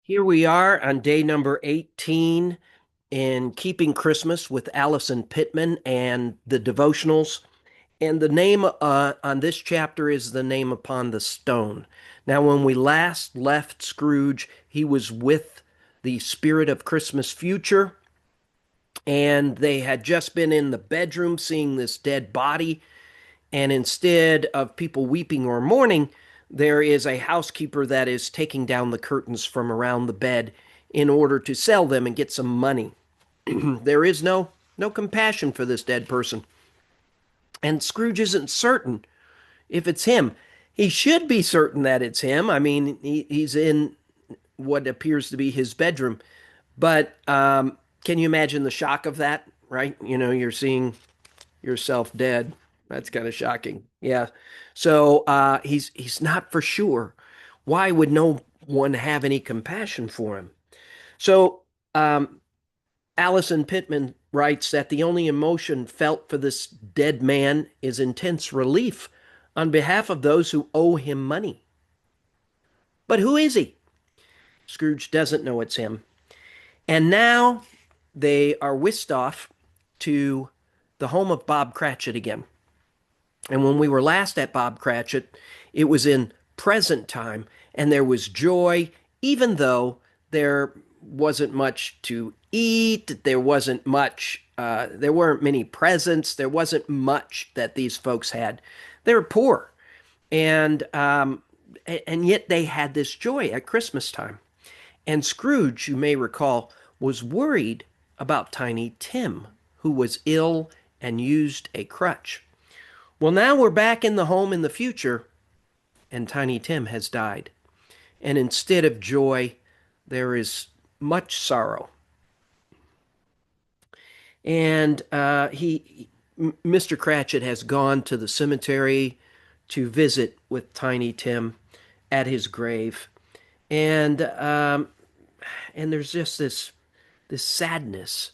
Here we are on day number 18 in Keeping Christmas with Allison Pittman and the devotionals. And the name on this chapter is The Name Upon the Stone. Now, when we last left Scrooge, he was with the Spirit of Christmas Future, and they had just been in the bedroom seeing this dead body. And instead of people weeping or mourning, there is a housekeeper that is taking down the curtains from around the bed in order to sell them and get some money. There is no compassion for this dead person. And Scrooge isn't certain if it's him. He should be certain that it's him. I mean, he's in what appears to be his bedroom. But can you imagine the shock of that, right? You're seeing yourself dead. That's kind of shocking. Yeah. So he's not for sure. Why would no one have any compassion for him? So um, Allison Pittman writes that the only emotion felt for this dead man is intense relief on behalf of those who owe him money. But who is he? Scrooge doesn't know it's him. And now they are whisked off to the home of Bob Cratchit again. And when we were last at Bob Cratchit, it was in present time, and there was joy, even though there wasn't much to eat. There weren't many presents. There wasn't much that these folks had. They were poor, and yet they had this joy at Christmas time. And Scrooge, you may recall, was worried about Tiny Tim, who was ill and used a crutch. Well, now we're back in the home in the future, and Tiny Tim has died. And instead of joy, there is much sorrow. And Mr. Cratchit has gone to the cemetery to visit with Tiny Tim at his grave, and there's just this sadness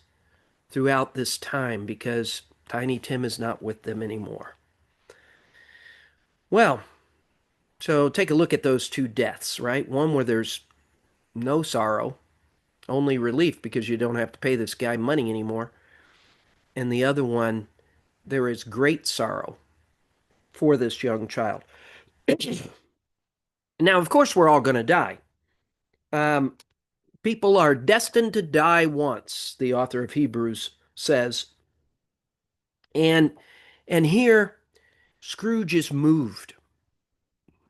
throughout this time because Tiny Tim is not with them anymore. Well, so take a look at those two deaths, right? One where there's no sorrow, only relief because you don't have to pay this guy money anymore. And the other one, there is great sorrow for this young child. Now, of course, we're all going to die. Um, People are destined to die once, the author of Hebrews says. And and here Scrooge is moved.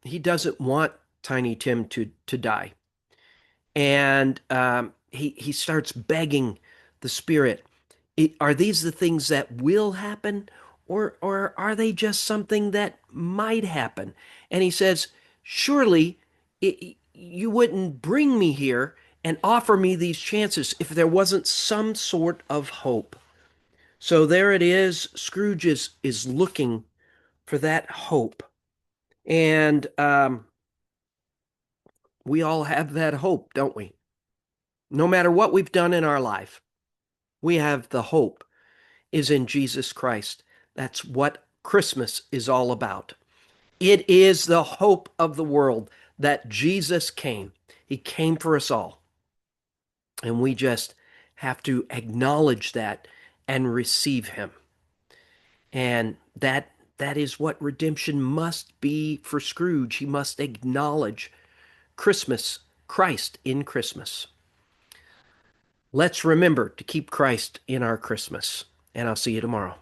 He doesn't want Tiny Tim to die. And he starts begging the spirit, are these the things that will happen, or are they just something that might happen? And he says, surely you wouldn't bring me here and offer me these chances if there wasn't some sort of hope. So there it is. Scrooge is looking for that hope. And we all have that hope, don't we? No matter what we've done in our life, we have the hope is in Jesus Christ. That's what Christmas is all about. It is the hope of the world that Jesus came. He came for us all. And we just have to acknowledge that and receive him. And that is what redemption must be for Scrooge. He must acknowledge Christmas, Christ in Christmas. Let's remember to keep Christ in our Christmas, and I'll see you tomorrow.